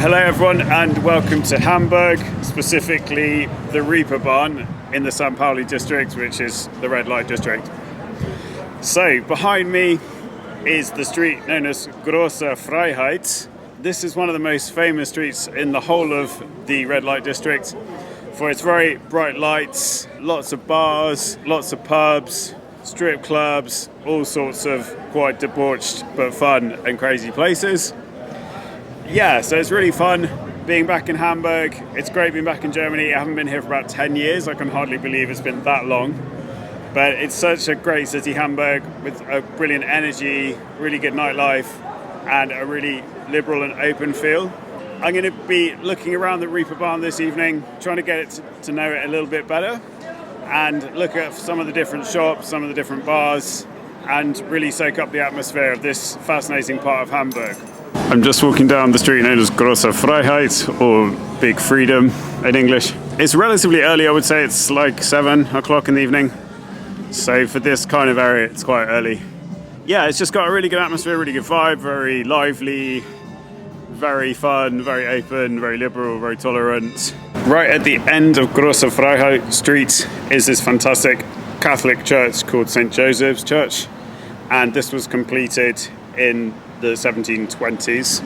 Hello everyone and welcome to Hamburg, specifically the Reeperbahn in the St. Pauli district, which is the red light district. So behind me is the street known as Grosser Freiheit. This is one of the most famous streets in the whole of the red light district for its very bright lights, lots of bars, lots of pubs, strip clubs, all sorts of quite debauched but fun and crazy places. Yeah, so it's really fun being back in Hamburg. It's great being back in Germany. I haven't been here for about 10 years. I can hardly believe it's been that long. But it's such a great city, Hamburg, with a brilliant energy, really good nightlife, and a really liberal and open feel. I'm going to be looking around the Reeperbahn this evening, trying to get it to know it a little bit better, and look at some of the different shops, some of the different bars, and really soak up the atmosphere of this fascinating part of Hamburg. I'm just walking down the street known as Grosser Freiheit, or Big Freedom in English. It's relatively early, I would say it's like 7 o'clock in the evening. So for this kind of area, it's quite early. Yeah, it's just got a really good atmosphere, really good vibe, very lively, very fun, very open, very liberal, very tolerant. Right at the end of Grosser Freiheit Street is this fantastic Catholic church called St. Joseph's Church. And this was completed in the 1720s.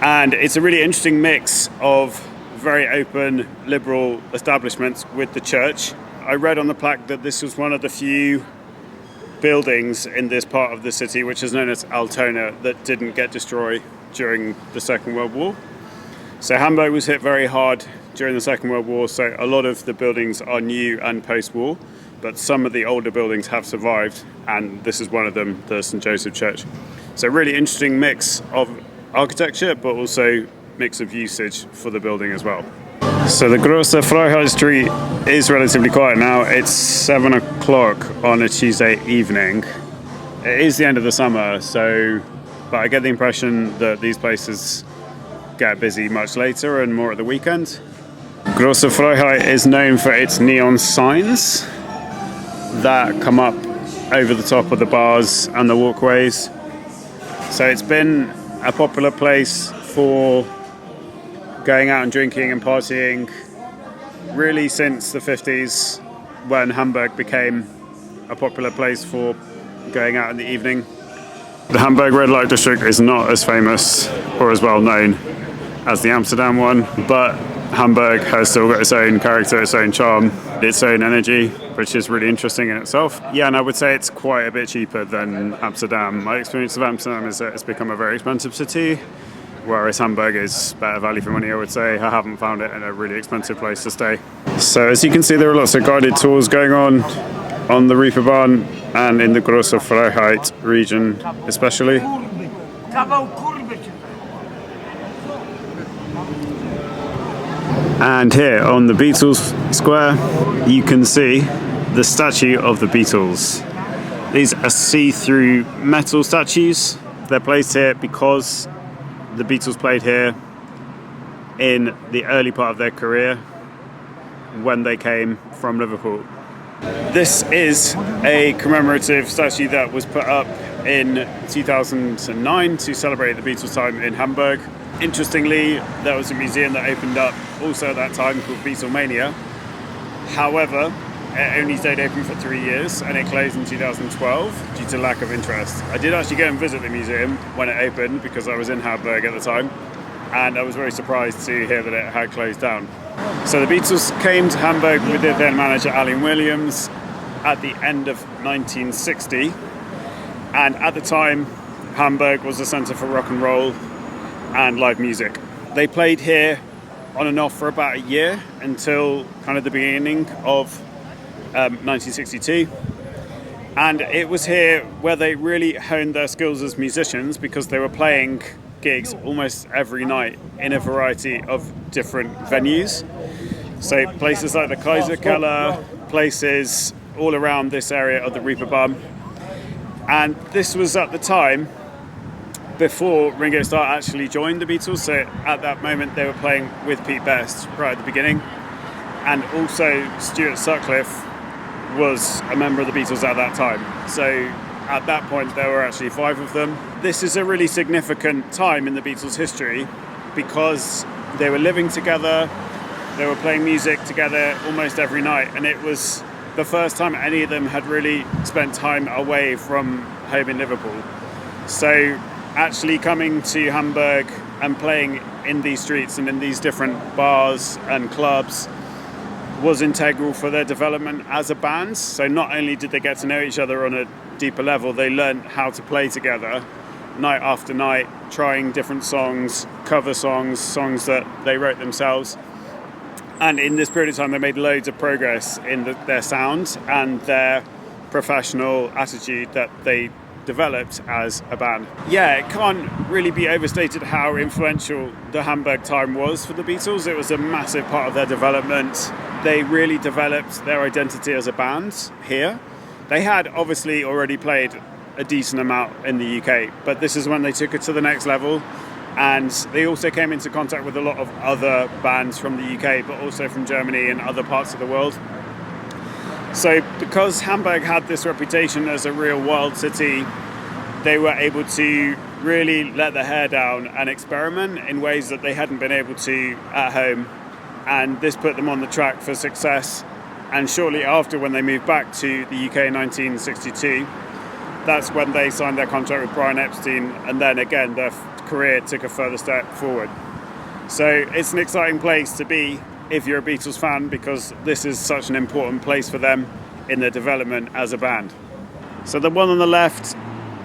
And it's a really interesting mix of very open, liberal establishments with the church. I read on the plaque that this was one of the few buildings in this part of the city, which is known as Altona, that didn't get destroyed during the Second World War. So Hamburg was hit very hard during the Second World War, so a lot of the buildings are new and post-war, but some of the older buildings have survived, and this is one of them, the St. Joseph Church. So really interesting mix of architecture, but also mix of usage for the building as well. So the Grosser Freiheit Street is relatively quiet now. It's 7 o'clock on a Tuesday evening. It is the end of the summer, but I get the impression that these places get busy much later and more at the weekend. Grosser Freiheit is known for its neon signs that come up over the top of the bars and the walkways. So it's been a popular place for going out and drinking and partying really since the 50s, when Hamburg became a popular place for going out in the evening. The Hamburg red light district is not as famous or as well known as the Amsterdam one, but Hamburg has still got its own character, its own charm, its own energy, which is really interesting in itself. Yeah, and I would say it's quite a bit cheaper than Amsterdam. My experience of Amsterdam is that it's become a very expensive city, whereas Hamburg is better value for money, I would say. I haven't found it in a really expensive place to stay. So as you can see, there are lots of guided tours going on the Reeperbahn and in the Grosser Freiheit region especially. And here on the Beatles Square, you can see the statue of the Beatles. These are see-through metal statues. They're placed here because the Beatles played here in the early part of their career when they came from Liverpool. This is a commemorative statue that was put up in 2009 to celebrate the Beatles' time in Hamburg. Interestingly, there was a museum that opened up also at that time called Beatlemania. However, it only stayed open for 3 years and it closed in 2012 due to lack of interest. I did actually go and visit the museum when it opened because I was in Hamburg at the time, and I was very surprised to hear that it had closed down. So the Beatles came to Hamburg with their then manager Allan Williams at the end of 1960, and at the time Hamburg was a centre for rock and roll and live music. They played here on and off for about a year until kind of the beginning of 1962, and it was here where they really honed their skills as musicians, because they were playing gigs almost every night in a variety of different venues. So places like the Kaiserkeller, places all around this area of the Reeperbahn. And this was at the time before Ringo Starr actually joined the Beatles. So at that moment they were playing with Pete Best right at the beginning. And also Stuart Sutcliffe was a member of the Beatles at that time. So at that point there were actually 5 of them. This is a really significant time in the Beatles' history because they were living together, they were playing music together almost every night, and it was the first time any of them had really spent time away from home in Liverpool. So actually coming to Hamburg and playing in these streets and in these different bars and clubs was integral for their development as a band. So not only did they get to know each other on a deeper level, they learned how to play together night after night, trying different songs, cover songs, songs that they wrote themselves. And in this period of time, they made loads of progress in their sound and their professional attitude that they developed as a band. Yeah, it can't really be overstated how influential the Hamburg time was for the Beatles. It was a massive part of their development. They really developed their identity as a band here. They had obviously already played a decent amount in the UK, but this is when they took it to the next level. And they also came into contact with a lot of other bands from the UK, but also from Germany and other parts of the world. So because Hamburg had this reputation as a real wild city, they were able to really let their hair down and experiment in ways that they hadn't been able to at home. And this put them on the track for success. And shortly after, when they moved back to the UK in 1962, that's when they signed their contract with Brian Epstein, and then again their career took a further step forward. So it's an exciting place to be if you're a Beatles fan, because this is such an important place for them in their development as a band. So the one on the left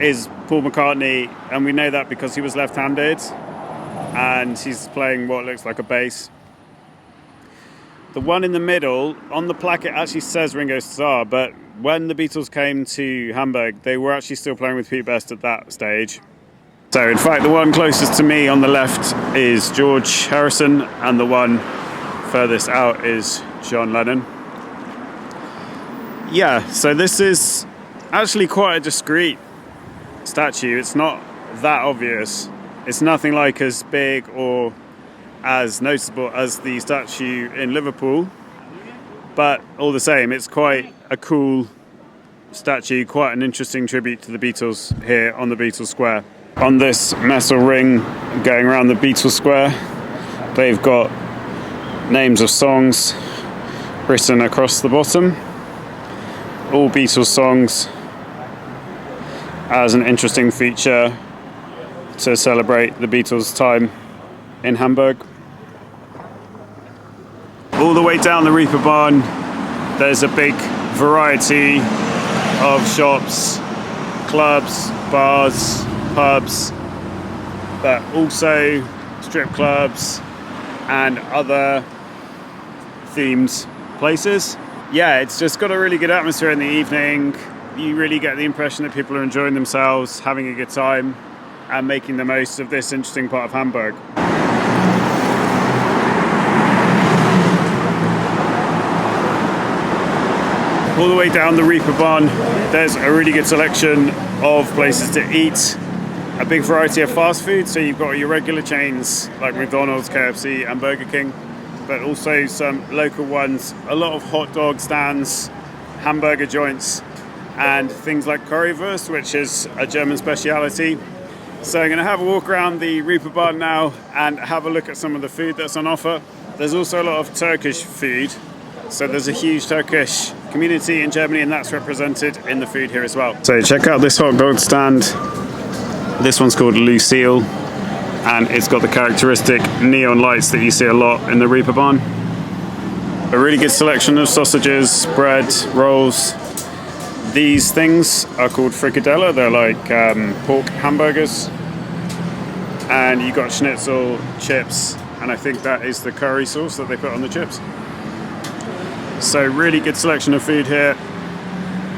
is Paul McCartney, and we know that because he was left-handed and he's playing what looks like a bass. The one in the middle, on the plaque it actually says Ringo Starr, but when the Beatles came to Hamburg, they were actually still playing with Pete Best at that stage. So in fact, the one closest to me on the left is George Harrison, and the one furthest out is John Lennon. Yeah, so this is actually quite a discreet statue. It's not that obvious. It's nothing like as big or as noticeable as the statue in Liverpool, but all the same, it's quite a cool statue, quite an interesting tribute to the Beatles here on the Beatles Square. On this metal ring going around the Beatles Square, they've got names of songs written across the bottom, all Beatles songs, as an interesting feature to celebrate the Beatles' time in Hamburg. All the way down the Reeperbahn, there's a big variety of shops, clubs, bars, pubs, but also strip clubs and other themed places. Yeah, it's just got a really good atmosphere in the evening. You really get the impression that people are enjoying themselves, having a good time, and making the most of this interesting part of Hamburg. All the way down the Reeperbahn, there's a really good selection of places to eat. A big variety of fast food, so you've got your regular chains like McDonald's, KFC and Burger King, but also some local ones, a lot of hot dog stands, hamburger joints, and things like currywurst, which is a German speciality. So I'm going to have a walk around the Reeperbahn now and have a look at some of the food that's on offer. There's also a lot of Turkish food. So there's a huge Turkish community in Germany, and that's represented in the food here as well. So check out this hot dog stand. This one's called Lucille, and it's got the characteristic neon lights that you see a lot in the Reeperbahn. A really good selection of sausages, bread, rolls. These things are called frikadelle. They're like pork hamburgers. And you got schnitzel, chips, and I think that is the curry sauce that they put on the chips. So really good selection of food here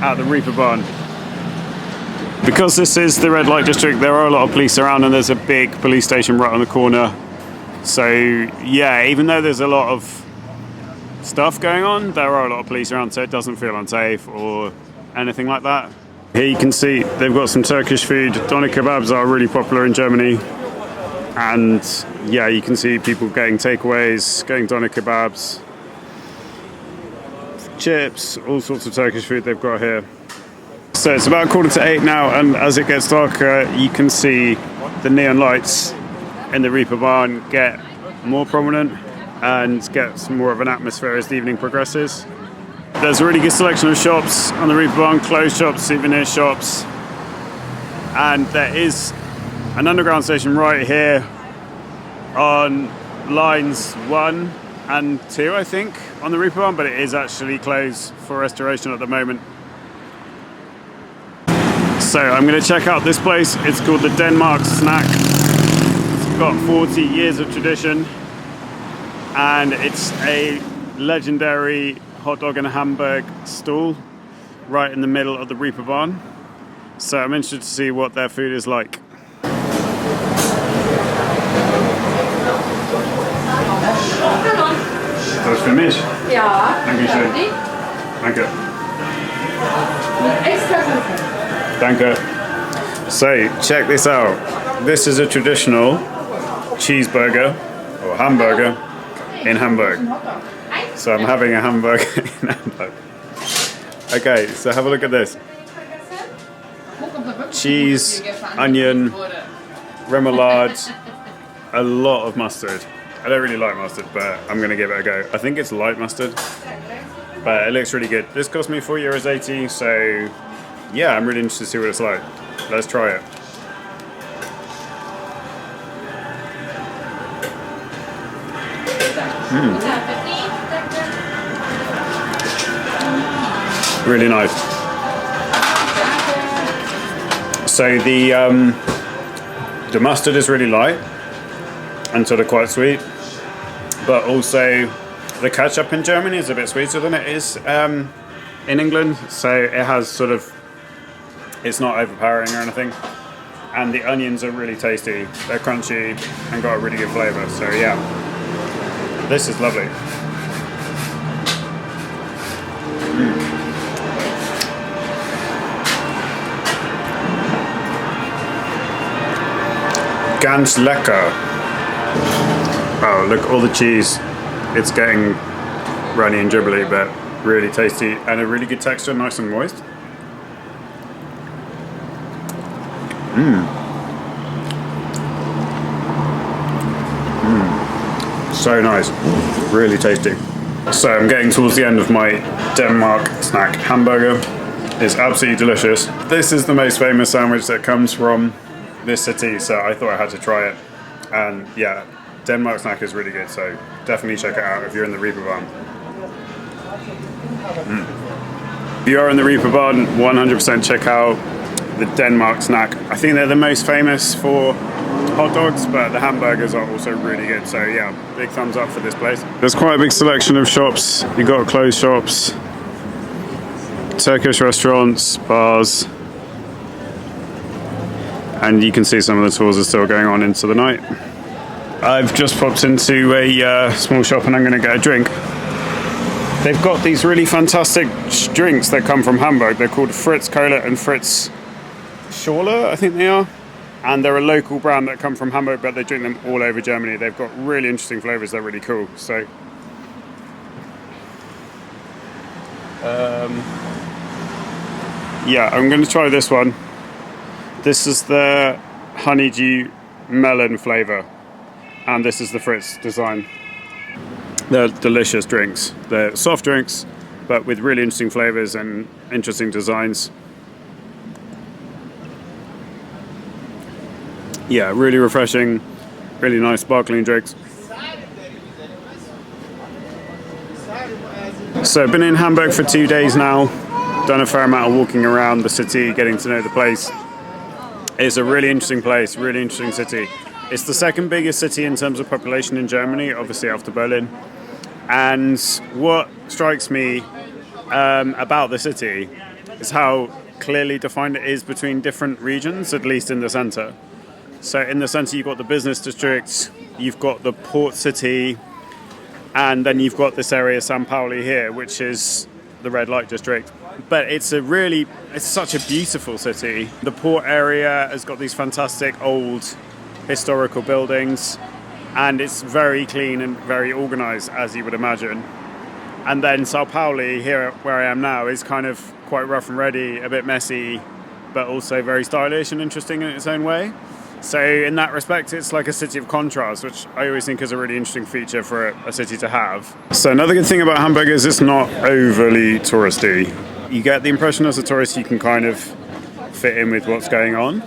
at the Reeperbahn. Because this is the red light district, there are a lot of police around, and there's a big police station right on the corner. So yeah, even though there's a lot of stuff going on, there are a lot of police around, so it doesn't feel unsafe or anything like that. Here you can see they've got some Turkish food. Doner kebabs are really popular in Germany. And yeah, you can see people getting takeaways, getting doner kebabs, chips, all sorts of Turkish food they've got here. So it's about 7:45 now, and as it gets darker, you can see the neon lights in the Reeperbahn get more prominent and get some more of an atmosphere as the evening progresses. There's a really good selection of shops on the Reeperbahn, clothes shops, souvenir shops, and there is an underground station right here on lines 1 and 2, I think, on the Reeperbahn, but it is actually closed for restoration at the moment. So I'm going to check out this place. It's called the Danmark Snack. It's got 40 years of tradition, and it's a legendary hot dog and Hamburg stall right in the middle of the Reeperbahn. So I'm interested to see what their food is like. Das für mich? Ja. Dankeschön. Danke. Extra Kuchen. Danke. So, check this out. This is a traditional cheeseburger or hamburger in Hamburg. So I'm having a hamburger in Hamburg. Okay, so have a look at this. Cheese, onion, remoulade, a lot of mustard. I don't really like mustard, but I'm going to give it a go. I think it's light mustard, but it looks really good. This cost me €4.80, so yeah, I'm really interested to see what it's like. Let's try it. Really nice. So the mustard is really light and sort of quite sweet, but also the ketchup in Germany is a bit sweeter than it is in England, so it has sort of, it's not overpowering or anything, and the onions are really tasty. They're crunchy and got a really good flavour, so yeah, this is lovely. Ganz lecker. Oh, look, all the cheese. It's getting runny and dribbly, but really tasty and a really good texture, nice and moist. So nice, really tasty. So I'm getting towards the end of my Danmark Snack hamburger. It's absolutely delicious. This is the most famous sandwich that comes from this city, so I thought I had to try it. And yeah, Danmark Snack is really good, so definitely check it out if you're in the Reeperbahn. If you are in the Reeperbahn, 100% check out the Danmark Snack. I think they're the most famous for hot dogs, but the hamburgers are also really good, so yeah, big thumbs up for this place. There's quite a big selection of shops. You've got clothes shops, Turkish restaurants, bars, and you can see some of the tours are still going on into the night. I've just popped into a small shop and I'm going to get a drink. They've got these really fantastic drinks that come from Hamburg. They're called Fritz Cola and Fritz Schorle, I think they are. And they're a local brand that come from Hamburg, but they drink them all over Germany. They've got really interesting flavours. They're really cool. So, yeah, I'm going to try this one. This is the honeydew melon flavour, and this is the Fritz design. They're delicious drinks. They're soft drinks, but with really interesting flavours and interesting designs. Yeah, really refreshing, really nice sparkling drinks. So I've been in Hamburg for 2 days now, done a fair amount of walking around the city, getting to know the place. It's a really interesting place, really interesting city. It's the second biggest city in terms of population in Germany, obviously after Berlin. And what strikes me about the city is how clearly defined it is between different regions, at least in the centre. So in the centre you've got the business district, you've got the port city, and then you've got this area, St. Pauli here, which is the red light district. But it's such a beautiful city. The port area has got these fantastic old historical buildings, and it's very clean and very organised, as you would imagine. And then St. Pauli, here where I am now, is kind of quite rough and ready, a bit messy, but also very stylish and interesting in its own way. So in that respect, it's like a city of contrast, which I always think is a really interesting feature for a city to have. So another good thing about Hamburg is it's not overly touristy. You get the impression as a tourist you can kind of fit in with what's going on.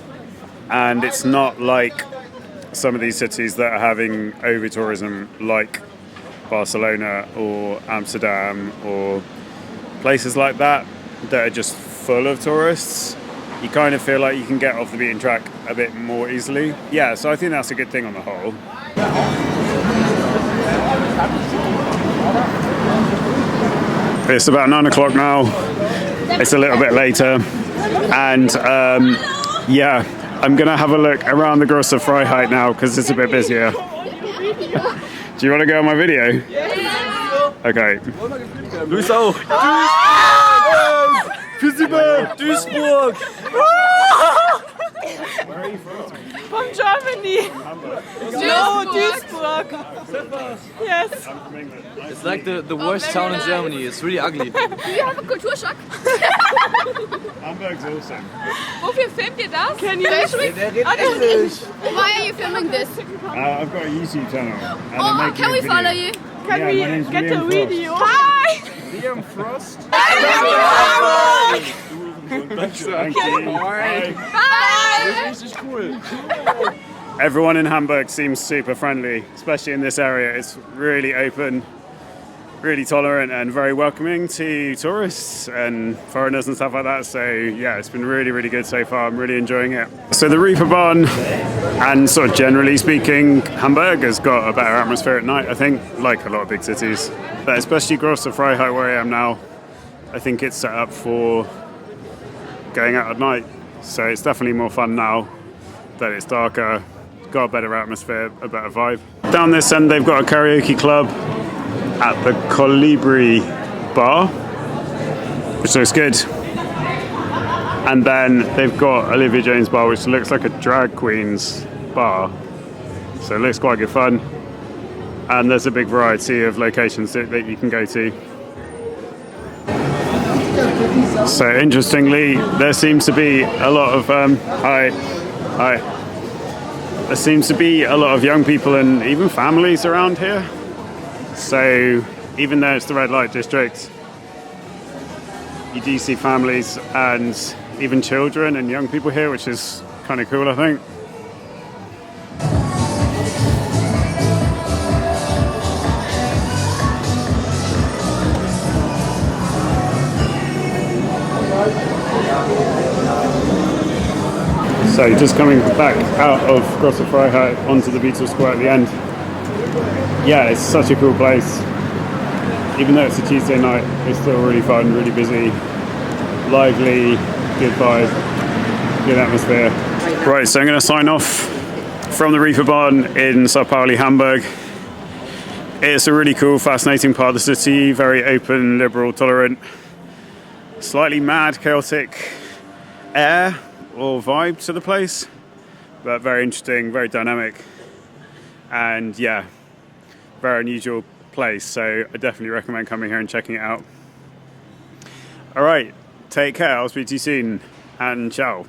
And it's not like some of these cities that are having over-tourism, like Barcelona or Amsterdam or places like that are just full of tourists. You kind of feel like you can get off the beaten track a bit more easily. Yeah, so I think that's a good thing on the whole. It's about 9 o'clock now. It's a little bit later. And yeah, I'm going to have a look around the Grosser Freiheit now because it's a bit busier. Do you want to go on my video? Okay. Luis auch. Duisburg. Where are you from? From Germany. Hamburg. No, Duisburg. Yes. I'm from England. It's like the worst town in Germany. It's really ugly. Do you have a Kulturschock? Hamburg's awesome. Wofür filmt ihr das? Can you speak? Why are you filming this? I've got a YouTube channel. And I'm Oh, making can a we video. follow you? Can Yeah, my we name's get a Liam Frost. video? Hi! Liam Frost. Hamburg! Thank you. Bye. Bye! Everyone in Hamburg seems super friendly, especially in this area. It's really open, really tolerant and very welcoming to tourists and foreigners and stuff like that. So yeah, it's been really, really good so far. I'm really enjoying it. So the Reeperbahn and sort of generally speaking, Hamburg has got a better atmosphere at night, I think, like a lot of big cities. But especially Grosser Freiheit, where I am now, I think it's set up for going out at night. So it's definitely more fun now that it's darker, got a better atmosphere, a better vibe. Down this end, they've got a karaoke club at the Colibri bar, which looks good. And then they've got Olivia Jane's bar, which looks like a drag queen's bar. So it looks quite good fun. And there's a big variety of locations that you can go to. So interestingly, there seems to be a lot of there seems to be a lot of young people and even families around here. So even though it's the red light district, you do see families and even children and young people here, which is kind of cool, I think. So just coming back out of Grosser Freiheit onto the Beatles Square at the end. Yeah, it's such a cool place. Even though it's a Tuesday night, it's still really fun, really busy, lively, good vibe, good atmosphere. Right, so I'm going to sign off from the Reeperbahn in Sao Paulo, Hamburg. It's a really cool, fascinating part of the city, very open, liberal, tolerant, slightly mad, chaotic air or vibe to the place, but very interesting, very dynamic, and yeah, very unusual place. So I definitely recommend coming here and checking it out. All right, take care. I'll speak to you soon, and ciao.